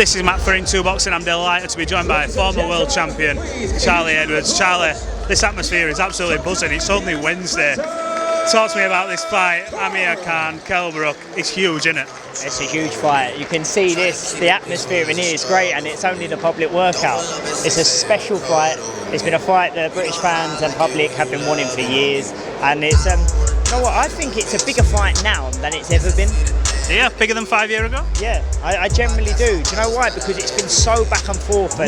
This is Matt for Into Boxing. I'm delighted to be joined by former world champion Charlie Edwards. Charlie, this atmosphere is absolutely buzzing. It's only Wednesday. Talk to me about this fight. Amir Khan, Kell Brook. It's huge, isn't it? It's a huge fight. You can see this, the atmosphere in here is great, and it's only the public workout. It's a special fight. It's been a fight that British fans and public have been wanting for years, and it's, you know what, I think it's a bigger fight now than it's ever been. Yeah, bigger than 5 years ago? Yeah, I generally do. Do you know why? Because it's been so back and forth, and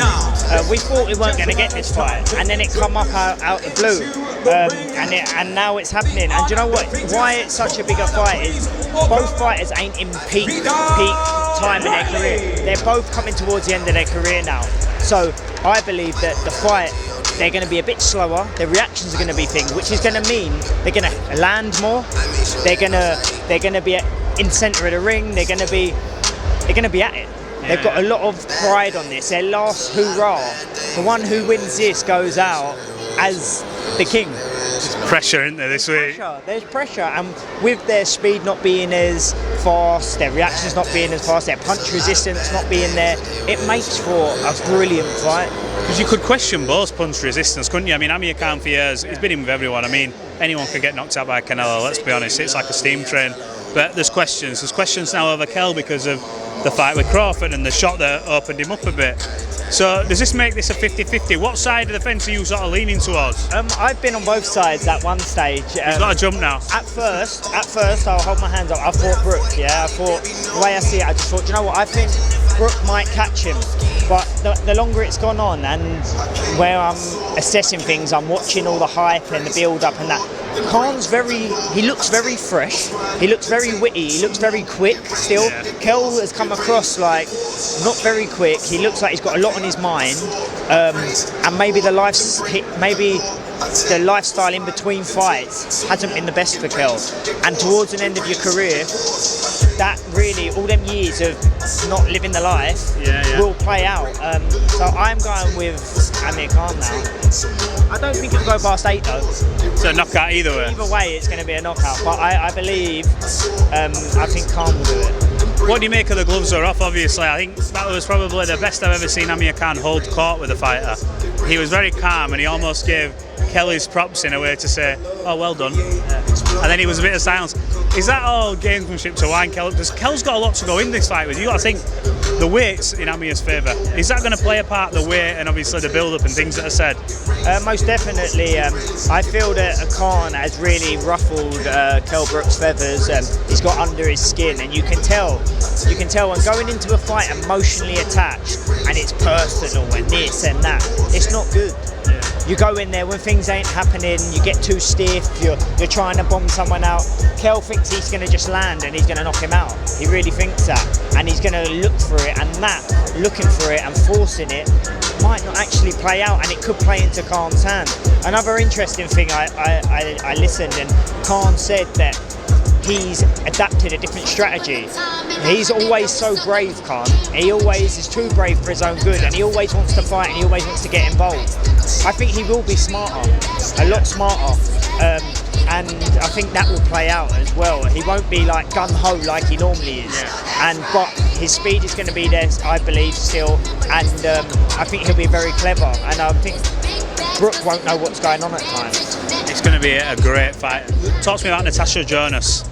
we thought we weren't going to get this fight, and then it come up out the blue, and now it's happening. And do you know what? Why it's such a bigger fight is both fighters ain't in peak time in their career. They're both coming towards the end of their career now. So I believe that the fight, they're going to be a bit slower. Their reactions are going to be things, which is going to mean they're going to land more. They're going to be in centre of the ring. They're going to be at it. They've got a lot of pride on this. Their last hoorah, the one who wins this goes out as the king. Pressure, isn't there, this week? There's pressure, and with their speed not being as fast, their reactions not being as fast, their punch resistance not being there, it makes for a brilliant fight. Because you could question both punch resistance, couldn't you? I mean, Amir Khan for years, he's been in with everyone. I mean, anyone could get knocked out by Canelo, let's be honest. It's like a steam train. But there's questions. There's questions now over Kell because of the fight with Crawford and the shot that opened him up a bit. So does this make this a 50-50? What side of the fence are you sort of leaning towards? I've been on both sides at one stage. He's got to jump now. At first, I'll hold my hands up. I thought Brook, yeah. I thought, the way I see it, I just thought, do you know what? I think Brook might catch him. But the longer it's gone on, and where I'm assessing things, I'm watching all the hype and the build-up and that. Khan's he looks very fresh, he looks very witty, he looks very quick still. Yeah. Kell has come across like not very quick, he looks like he's got a lot on his mind, and maybe the lifestyle in between fights hasn't been the best for Kell. And towards an end of your career, that really, all them years of not living the life will play out. So I'm going with Amir Khan now. I don't think it'll go past 8 though. So a knockout either way? Either way it's going to be a knockout, but I believe, I think Khan will do it. What do you make of the gloves are off, obviously? I think that was probably the best I've ever seen Amir Khan hold court with a fighter. He was very calm and he almost gave Kelly's props in a way to say, oh, well done. And then he was a bit of silence. Is that all gamesmanship to wind Kell? Because Kell's got a lot to go in this fight with. You got to think the weight's in Amir's favour. Is that going to play a part, the weight and obviously the build-up and things that are said? Most definitely. I feel that Khan has really ruffled Kell Brook's feathers. He's got under his skin, and you can tell when going into a fight emotionally attached and it's personal and this and that, it's not good. You go in there when things ain't happening, you get too stiff, you're trying to bomb someone out. Kell thinks he's going to just land and he's going to knock him out. He really thinks that, and he's going to look for it, and that looking for it and forcing it might not actually play out, and it could play into Khan's hand. Another interesting thing, I listened, and Khan said that he's adapted a different strategy. He's always so brave, Khan. He always is too brave for his own good, and he always wants to fight and he always wants to get involved. I think he will be smarter, a lot smarter, and I think that will play out as well. He won't be like gung-ho like he normally is, but his speed is going to be there, I believe, still, and I think he'll be very clever, and I think Brook won't know what's going on at times. It's going to be a great fight. Talk to me about Natasha Jonas.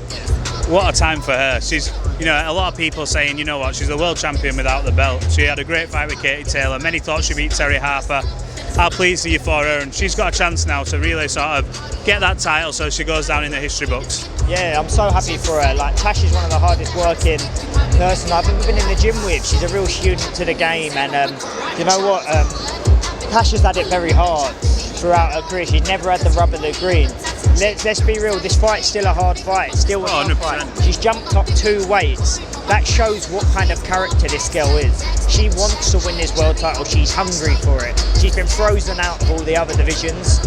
What a time for her. She's, you know, a lot of people saying, you know what, she's the world champion without the belt. She had a great fight with Katie Taylor. Many thought she beat Terry Harper. How pleased are you for her? And she's got a chance now to really sort of get that title so she goes down in the history books. Yeah, I'm so happy for her. Like, Tash is one of the hardest working person I've ever been in the gym with. She's a real student to the game, and you know what? Tash has had it very hard throughout her career. She's never had the rub of the green. Let's be real, this fight's still a hard fight, still a hard fight. She's jumped up 2 weights. That shows what kind of character this girl is. She wants to win this world title, she's hungry for it. She's been frozen out of all the other divisions,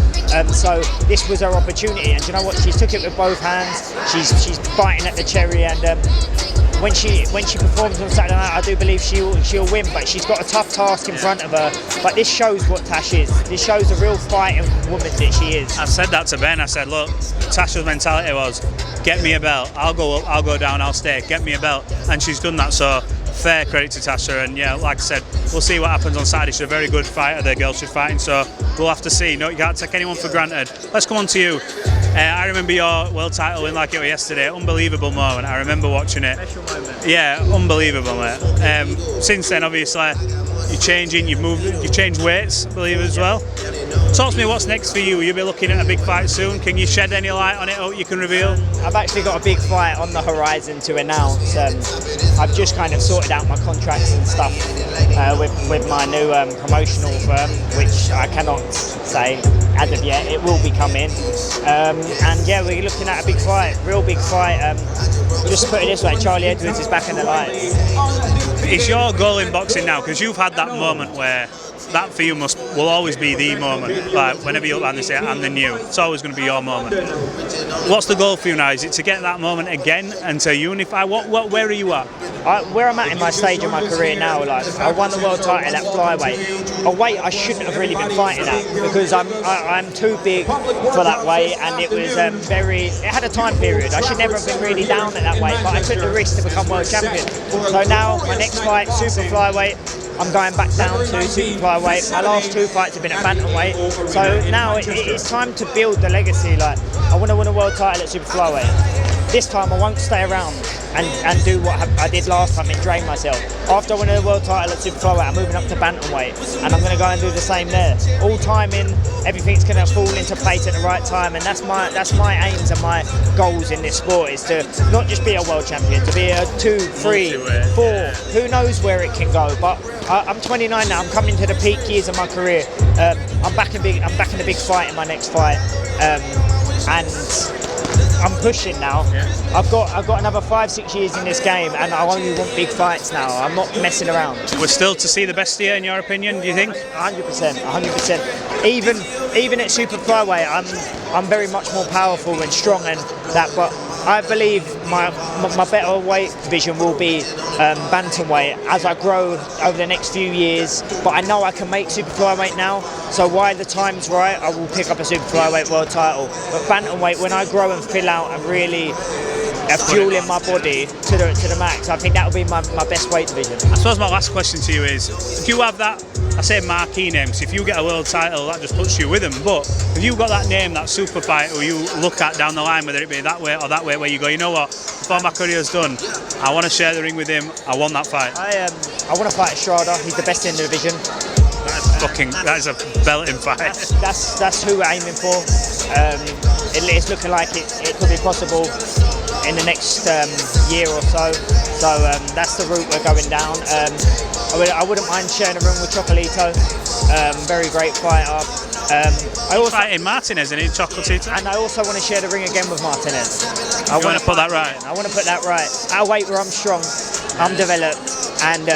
so this was her opportunity, and you know what, she took it with both hands. She's biting at the cherry, and when she performs on Saturday night, I do believe she'll win, but she's got a tough task in front of her. But this shows what Tash is. This shows a real fighting woman that she is. I said that to Ben. I said, look, Tasha's mentality was, get me a belt. I'll go up, I'll go down, I'll stay. Get me a belt, and she's done that. So fair credit to Tasha, and yeah, like I said, we'll see what happens on Saturday. She's a very good fighter, the girl she's fighting, so we'll have to see. No, you can't take anyone for granted. Let's come on to you. I remember your world title win like it was yesterday. Unbelievable moment. I remember watching it. Special moment. Yeah, unbelievable, mate. Since then, obviously, you're changing. You've changed weights, I believe, as well. Talk to me, what's next for you? Will you be looking at a big fight soon? Can you shed any light on it, or you can reveal? I've actually got a big fight on the horizon to announce. I've just kind of sorted out my contracts and stuff with my new promotional firm, which I cannot say as of yet. It will be coming. And yeah, we're looking at a big fight, real big fight. Just put it this way, Charlie Edwards is back in the lights. Is your goal in boxing now? Because you've had that moment where that for you will always be the moment. Like whenever you look and they say I'm the new, it's always going to be your moment. What's the goal for you now? Is it to get that moment again and to unify? Where are you at? Where I'm at in my stage of my career now, like I won the world title at flyweight, a weight I shouldn't have really been fighting at because I'm too big for that weight, and it was it had a time period. I should never have been really down at that weight, but I took the risk to become world champion. So now my next fight, super flyweight, I'm going back down to super flyweight. My last two fights have been at bantamweight, so now it's time to build the legacy. Like I want to win a world title at super flyweight. This time I won't stay around and do what I did last time and drain myself. After I win a world title at super flyweight, I'm moving up to bantamweight, and I'm going to go and do the same there. All timing, everything's going to fall into place at the right time, and that's my aims and my goals in this sport, is to not just be a world champion, to be a 2, 3, 4. Who knows where it can go? But I'm 29 now. I'm coming to the peak years of my career. I'm back in a big fight in my next fight, and I'm pushing now. I've got another 5-6 years in this game, and I only want big fights now. I'm not messing around. We're still to see the best here, in your opinion, do you think? 100%. Even at super flyweight, I'm very much more powerful and strong and that. But I believe my better weight division will be bantamweight as I grow over the next few years. But I know I can make super flyweight now, so while the time's right, I will pick up a super flyweight world title. But bantamweight, when I grow and fill out and really fueling my body to the max, I think that will be my best weight division. I suppose my last question to you is, if you have that, I say marquee names, if you get a world title, that just puts you with them, but if you've got that name, that super fight who you look at down the line, whether it be that way or that way, where you go, you know what, before my career's done, I want to share the ring with him, I want that fight. I want to fight Estrada. He's the best in the division. That is a belting fight. That's who we're aiming for. It's looking like it could be possible in the next year or so. So that's the route we're going down. I wouldn't mind sharing a room with Chocolatito. Very great fighter. I also fighting Martinez, isn't he, Chocolatito? And I also want to share the ring again with Martinez. I want to put that right. I want to put that right. At a weight where I'm strong, I'm developed, and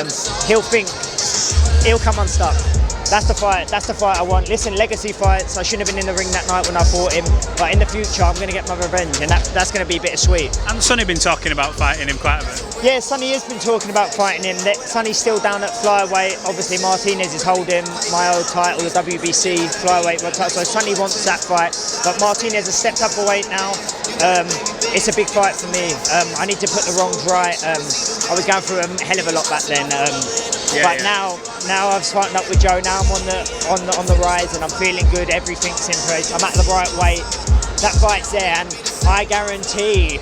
he'll come unstuck. That's the fight I want. Listen, legacy fights, I shouldn't have been in the ring that night when I fought him, but in the future I'm going to get my revenge, and that's going to be bittersweet. And Sonny been talking about fighting him quite a bit. Yeah, Sonny has been talking about fighting him. Sonny's still down at flyweight. Obviously Martinez is holding my old title, the WBC flyweight world title, so Sonny wants that fight, but Martinez has stepped up a weight now. It's a big fight for me. I need to put the wrongs right. I was going through a hell of a lot back then. Now I've sparked up with Joe. Now I'm on the rise, and I'm feeling good. Everything's in place. I'm at the right weight. That fight's there, and I guarantee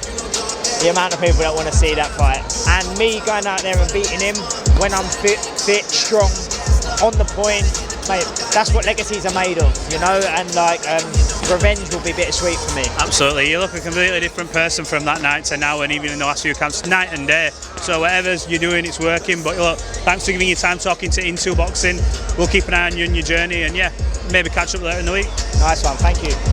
the amount of people that want to see that fight. And me going out there and beating him when I'm fit, strong, on the point, mate. That's what legacies are made of, you know. And like revenge will be bittersweet for me. Absolutely. You look a completely different person from that night to now, and even in the last few camps, night and day. So whatever you're doing, it's working. But look, thanks for giving your time talking to Into Boxing. We'll keep an eye on you and your journey, and yeah, maybe catch up later in the week. Nice one. Thank you.